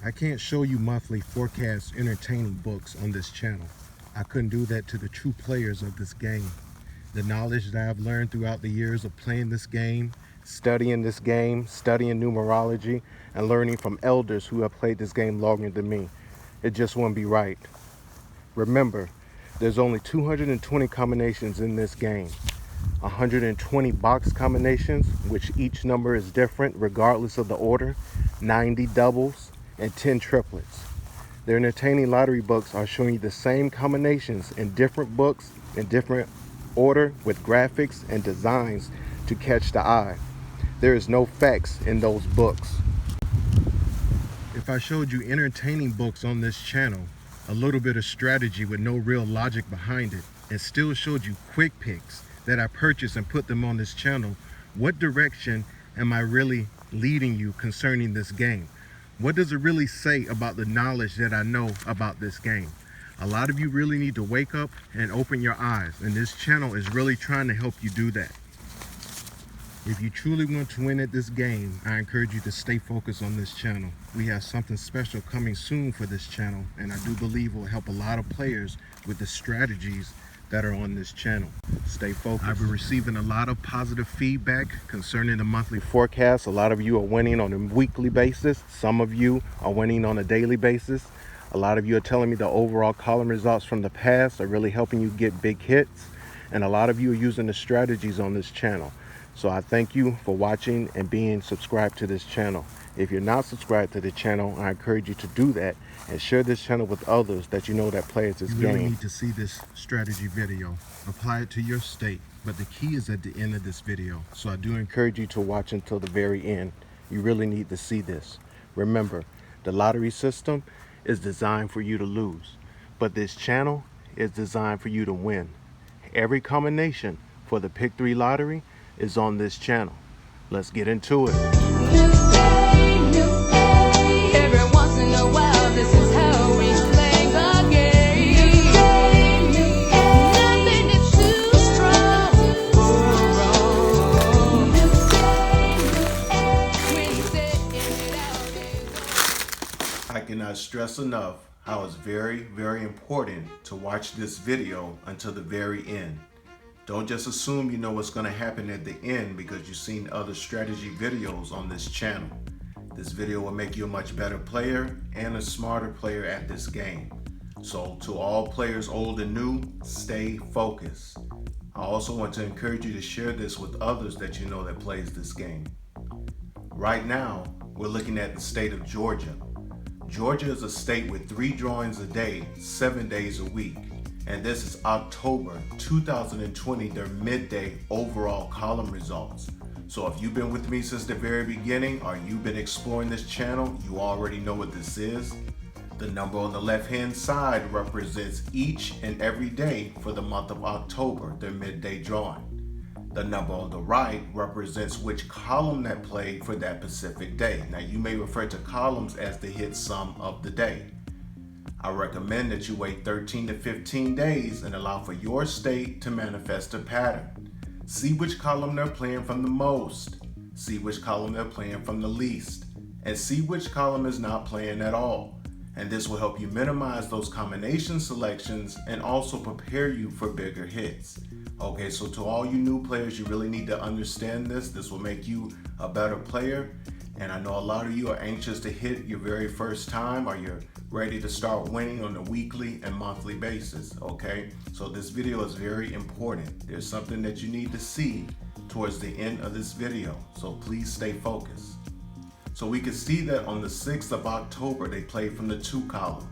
I can't show you monthly forecast entertaining books on this channel. I couldn't do that to the true players of this game. The knowledge that I've learned throughout the years of playing this game, studying numerology, and learning from elders who have played this game longer than me. It just wouldn't be right. Remember, there's only 220 combinations in this game. 120 box combinations, which each number is different regardless of the order, 90 doubles, and 10 triplets. The entertaining lottery books are showing you the same combinations in different books, in different order, with graphics and designs to catch the eye. There is no facts in those books. If I showed you entertaining books on this channel, a little bit of strategy with no real logic behind it, and still showed you quick picks that I purchased and put them on this channel, what direction am I really leading you concerning this game? What does it really say about the knowledge that I know about this game? A lot of you really need to wake up and open your eyes, and this channel is really trying to help you do that. If you truly want to win at this game, I encourage you to stay focused on this channel. We have something special coming soon for this channel, and I do believe will help a lot of players with the strategies that are on this channel. Stay focused. I've been receiving a lot of positive feedback concerning the monthly forecast. A lot of you are winning on a weekly basis. Some of you are winning on a daily basis. A lot of you are telling me the overall column results from the past are really helping you get big hits. And a lot of you are using the strategies on this channel. So I thank you for watching and being subscribed to this channel. If you're not subscribed to the channel, I encourage you to do that and share this channel with others that you know that plays this game. You really need to see this strategy video. Apply it to your state, but the key is at the end of this video. So I do encourage you to watch until the very end. You really need to see this. Remember, the lottery system is designed for you to lose, but this channel is designed for you to win. Every combination for the Pick 3 lottery is on this channel. Let's get into it. Every once in a while, this is how we play the game. Nothing is too strong or wrong. When you say it out, I cannot stress enough how it's very, very important to watch this video until the very end. Don't just assume you know what's going to happen at the end because you've seen other strategy videos on this channel. This video will make you a much better player and a smarter player at this game. So to all players old and new, stay focused. I also want to encourage you to share this with others that you know that plays this game. Right now, we're looking at the state of Georgia. Georgia is a state with 3 drawings a day, 7 days a week. And this is October 2020, their midday overall column results. So if you've been with me since the very beginning or you've been exploring this channel, you already know what this is. The number on the left-hand side represents each and every day for the month of October, their midday drawing. The number on the right represents which column that played for that specific day. Now you may refer to columns as the hit sum of the day. I recommend that you wait 13 to 15 days and allow for your state to manifest a pattern. See which column they're playing from the most, see which column they're playing from the least, and see which column is not playing at all. And this will help you minimize those combination selections and also prepare you for bigger hits. Okay, so to all you new players, you really need to understand this. This will make you a better player. And I know a lot of you are anxious to hit your very first time, or you're ready to start winning on a weekly and monthly basis, okay? So this video is very important. There's something that you need to see towards the end of this video, so please stay focused. So we can see that on the 6th of October, they played from the 2 column.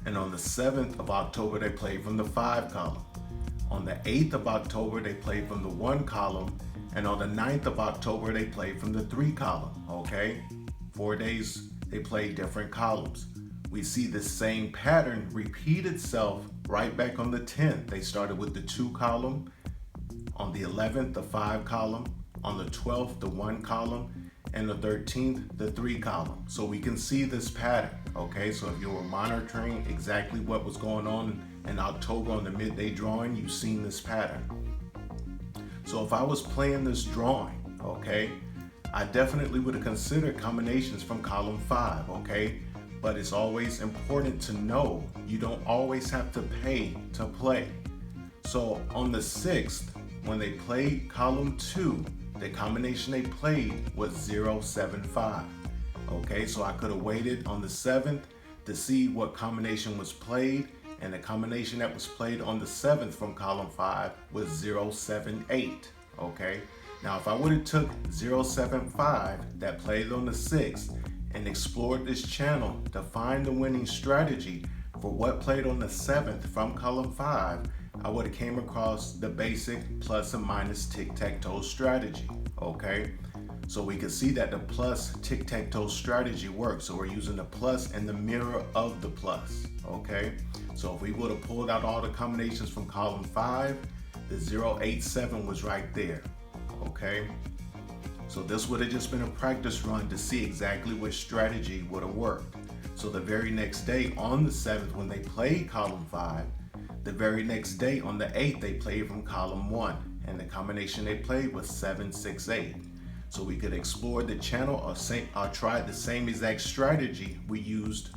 And on the 7th of October, they played from the 5 column. On the 8th of October, they played from the 1 column. And on the 9th of October, they played from the 3 column, okay? 4 days, they played different columns. We see the same pattern repeat itself right back on the 10th. They started with the 2 column. On the 11th, the 5 column. On the 12th, the 1 column. And the 13th, the 3 column. So we can see this pattern, okay? So if you were monitoring exactly what was going on in October on the midday drawing, you've seen this pattern. So if I was playing this drawing, okay, I definitely would have considered combinations from column 5, okay? but it's always important to know you don't always have to pay to play. So on the 6th, when they played column 2, the combination they played was 075. Okay, so I could have waited on the 7th to see what combination was played, and the combination that was played on the 7th from column 5 was 078. Okay, now if I would have took 075 that played on the 6th and explored this channel to find the winning strategy for what played on the 7th from column 5, I would have came across the basic plus and minus tic-tac-toe strategy. Okay, so we can see that the plus tic-tac-toe strategy works. So we're using the plus and the mirror of the plus. Okay, so if we would have pulled out all the combinations from column 5, the 087 was right there. Okay, so this would have just been a practice run to see exactly which strategy would have worked. So the very next day on the 7th, when they played column 5, the very next day on the 8th, they played from column 1, and the combination they played was 768. So we could explore the channel or try the same exact strategy we used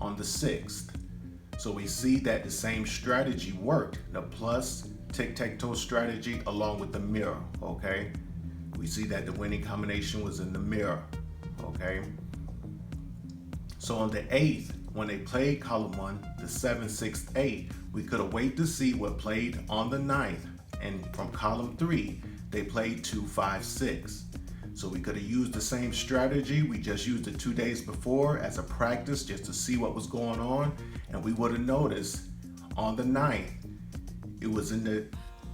on the 6th. So we see that the same strategy worked, the plus tic-tac-toe strategy along with the mirror. Okay, we see that the winning combination was in the mirror. Okay, so on the 8th, when they played column 1, the 768, we could have waited to see what played on the 9th, and from column 3, they played 256. So we could have used the same strategy. We just used it 2 days before as a practice just to see what was going on, and we would have noticed on the 9th, it was in the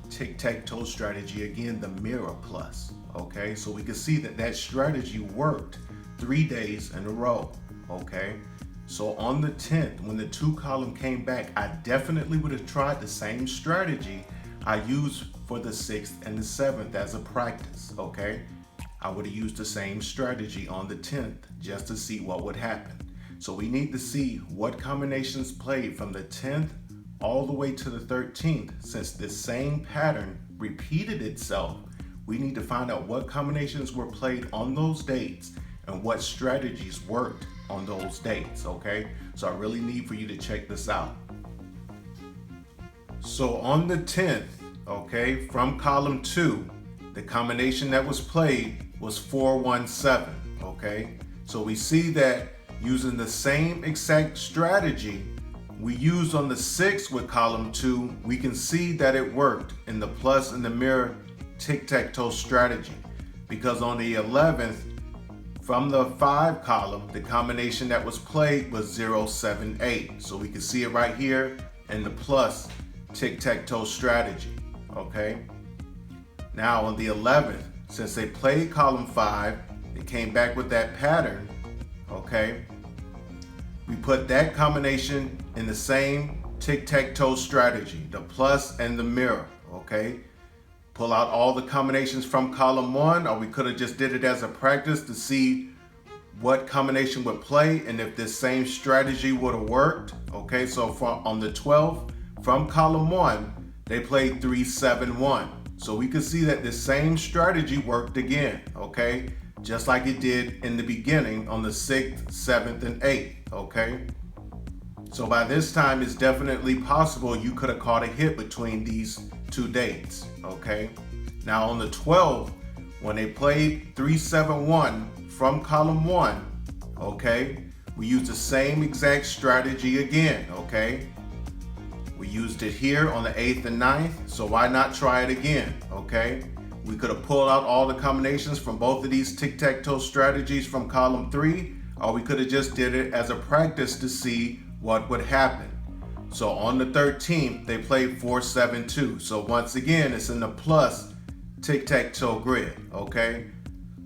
tic-tac-toe strategy again, the mirror plus. Okay, so we could see that that strategy worked 3 days in a row. Okay, so on the 10th, when the 2 column came back, I definitely would have tried the same strategy I used for the 6th and the 7th as a practice. Okay, I would have used the same strategy on the 10th just to see what would happen. So we need to see what combinations played from the 10th all the way to the 13th. Since this same pattern repeated itself, we need to find out what combinations were played on those dates and what strategies worked on those dates. Okay, so I really need for you to check this out. So on the 10th, okay, from column 2, the combination that was played was 417. Okay, so we see that using the same exact strategy we used on the 6th with column 2, we can see that it worked in the plus and the mirror tic-tac-toe strategy, because on the 11th, from the 5 column, the combination that was played was 078. So we can see it right here in the plus tic-tac-toe strategy. Okay, now on the 11th, since they played column 5, they came back with that pattern. Okay, we put that combination in the same tic-tac-toe strategy, the plus and the mirror. Okay, pull out all the combinations from column 1, or we could have just did it as a practice to see what combination would play and if this same strategy would have worked. Okay, so on the 12th, from column 1, they played 371. So we could see that the same strategy worked again. Okay, just like it did in the beginning on the 6th, 7th, and 8th. Okay, so by this time, it's definitely possible you could have caught a hit between these 2 dates. Okay, now on the 12th, when they played 371 from column 1, okay, we used the same exact strategy again. Okay, we used it here on the 8th and 9th, so why not try it again? Okay, we could have pulled out all the combinations from both of these tic-tac-toe strategies from column 3, or we could have just did it as a practice to see what would happen. So on the 13th, they played 472. So once again, it's in the plus tic-tac-toe grid. Okay,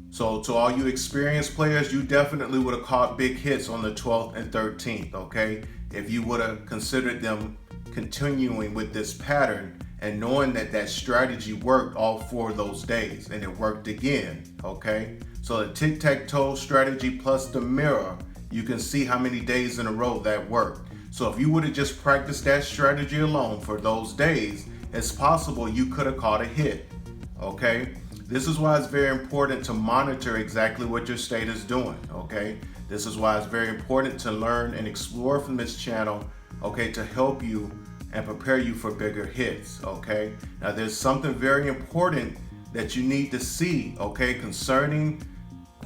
so to all you experienced players, you definitely would have caught big hits on the 12th and 13th. Okay, if you would have considered them continuing with this pattern and knowing that that strategy worked all 4 of those days, and it worked again. Okay, so the tic-tac-toe strategy plus the mirror, you can see how many days in a row that worked. So if you would have just practiced that strategy alone for those days, it's possible you could have caught a hit. Okay, this is why it's very important to monitor exactly what your state is doing. Okay, This is why it's very important to learn and explore from this channel, okay, to help you and prepare you for bigger hits, okay? Now there's something very important that you need to see, okay, concerning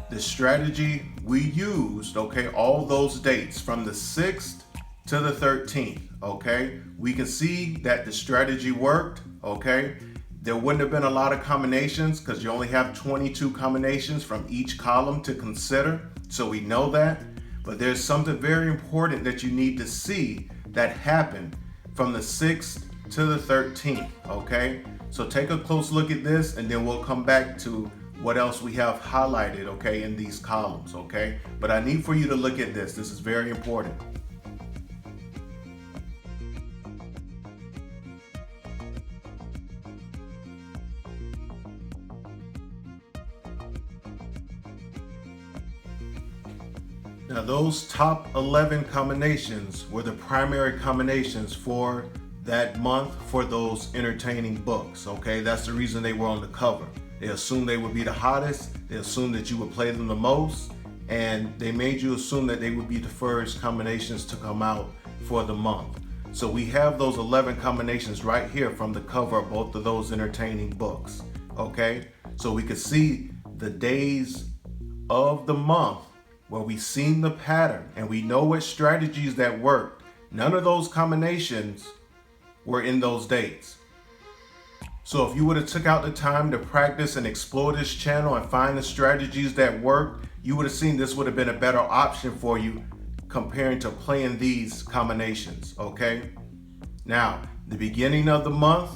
the strategy we used, okay, all those dates from the 6th to the 13th, okay? We can see that the strategy worked, okay? There wouldn't have been a lot of combinations because you only have 22 combinations from each column to consider, so we know that. But there's something very important that you need to see that happened from the 6th to the 13th, okay? So take a close look at this and then we'll come back to what else we have highlighted, okay, in these columns, okay? But I need for you to look at this. This is very important. Now those top 11 combinations were the primary combinations for that month for those entertaining books, okay? That's the reason they were on the cover. They assumed they would be the hottest, they assumed that you would play them the most, and they made you assume that they would be the first combinations to come out for the month. So we have those 11 combinations right here from the cover of both of those entertaining books, okay? So we could see the days of the month where we've seen the pattern and we know what strategies that worked. None of those combinations were in those dates. So if you would have took out the time to practice and explore this channel and find the strategies that worked, you would have seen this would have been a better option for you comparing to playing these combinations, okay? Now, the beginning of the month,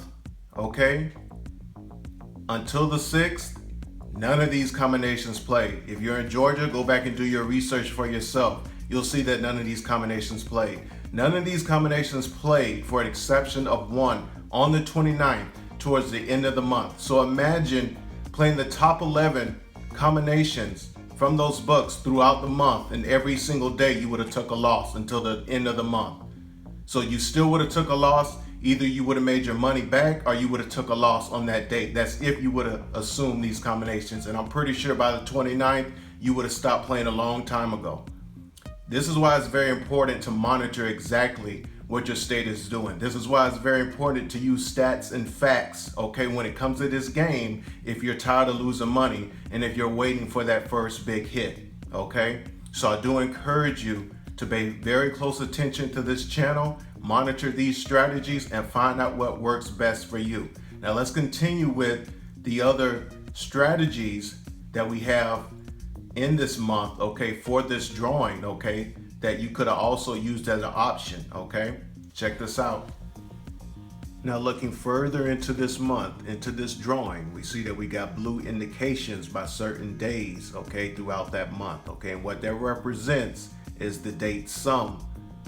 okay, until the 6th, none of these combinations played. If you're in Georgia, go back and do your research for yourself. You'll see that none of these combinations played. None of these combinations played for an exception of one on the 29th towards the end of the month. So imagine playing the top 11 combinations from those books throughout the month, and every single day you would have took a loss until the end of the month. So you still would have took a loss. Either you would have made your money back or you would have took a loss on that date. That's if you would have assumed these combinations. And I'm pretty sure by the 29th, you would have stopped playing a long time ago. This is why it's very important to monitor exactly what your state is doing. This is why it's very important to use stats and facts, okay, when it comes to this game, if you're tired of losing money and if you're waiting for that first big hit, okay? So I do encourage you to pay very close attention to this channel, monitor these strategies, and find out what works best for you. Now let's continue with the other strategies that we have in this month, okay, for this drawing, okay, that you could have also used as an option, okay? Check this out. Now looking further into this month, into this drawing, we see that we got blue indications by certain days, okay, throughout that month, okay? And what that represents is the date sum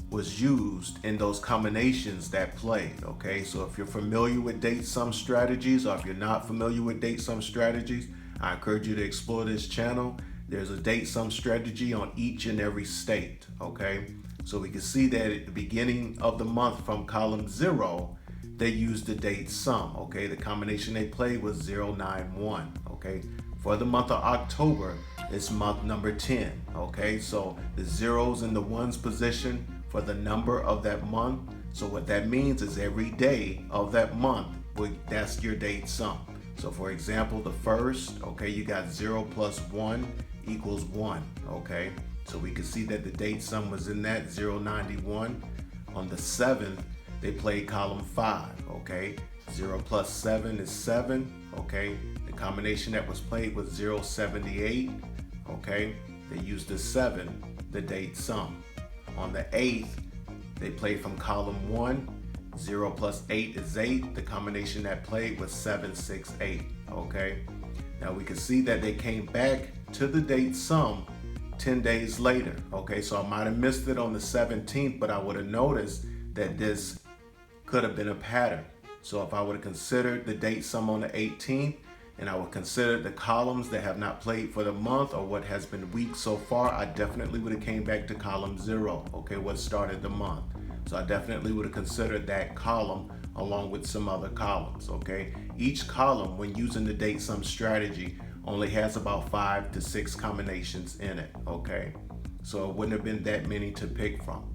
was used in those combinations that played, okay? So if you're familiar with date sum strategies, or if you're not familiar with date sum strategies, I encourage you to explore this channel. There's a date sum strategy on each and every state, okay? So we can see that at the beginning of the month from column 0, they used the date sum, okay? The combination they played was 091, okay? For the month of October, it's month number 10, okay? So the zeros in the ones position for the number of that month. So what that means is every day of that month, that's your date sum. So for example, the first, okay, you got 0 plus 1 equals 1, okay? So we can see that the date sum was in that 091. On the 7th, they played column 5, okay? 0 plus 7 is 7, okay? The combination that was played was 078, okay? They used the 7, the date sum. On the 8th, they played from column 1. 0 plus 8 is 8. The combination that played was 768, okay? Now we can see that they came back to the date sum 10 days later, okay? So I might have missed it on the 17th, but I would have noticed that this could have been a pattern. So if I would have considered the date sum on the 18th, and I would consider the columns that have not played for the month or what has been weak so far, I definitely would have came back to column 0, okay, what started the month. So I definitely would have considered that column along with some other columns, okay? Each column, when using the date sum strategy, only has about 5 to 6 combinations in it, okay? so it wouldn't have been that many to pick from.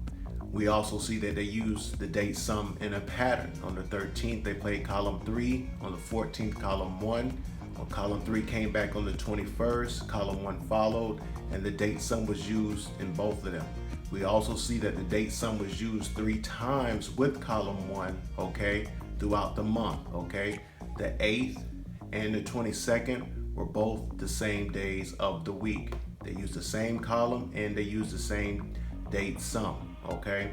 We also see that they use the date sum in a pattern. On the 13th, they played column 3. On the 14th, column 1. On column 3 came back on the 21st. Column 1 followed, and the date sum was used in both of them. We also see that the date sum was used 3 times with column 1, okay, throughout the month, okay. The 8th and the 22nd were both the same days of the week. They used the same column and they used the same date sum. Okay,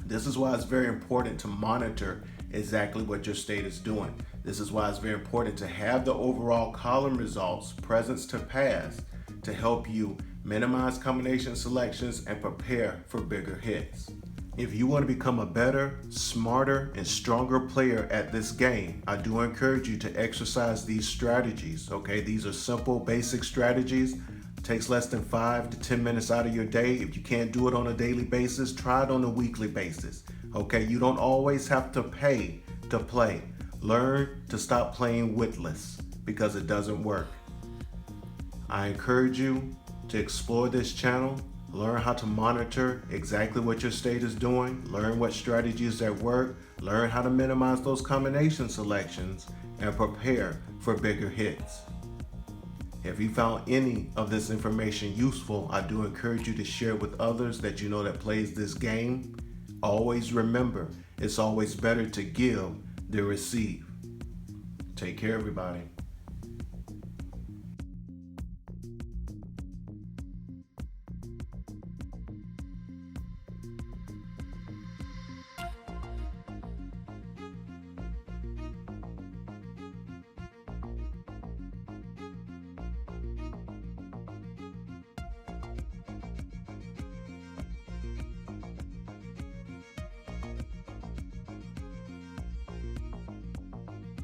this is why it's very important to monitor exactly what your state is doing. This is why it's very important to have the overall column results, presents to past, to help you minimize combination selections and prepare for bigger hits. If you want to become a better, smarter, and stronger player at this game, I do encourage you to exercise these strategies. Okay, these are simple, basic strategies. Takes less than 5 to 10 minutes out of your day. If you can't do it on a daily basis, try it on a weekly basis. Okay, you don't always have to pay to play. Learn to stop playing witless because it doesn't work. I encourage you to explore this channel, learn how to monitor exactly what your state is doing, learn what strategies that work, learn how to minimize those combination selections, and prepare for bigger hits. If you found any of this information useful, I do encourage you to share it with others that you know that plays this game. Always remember, it's always better to give than receive. Take care, everybody.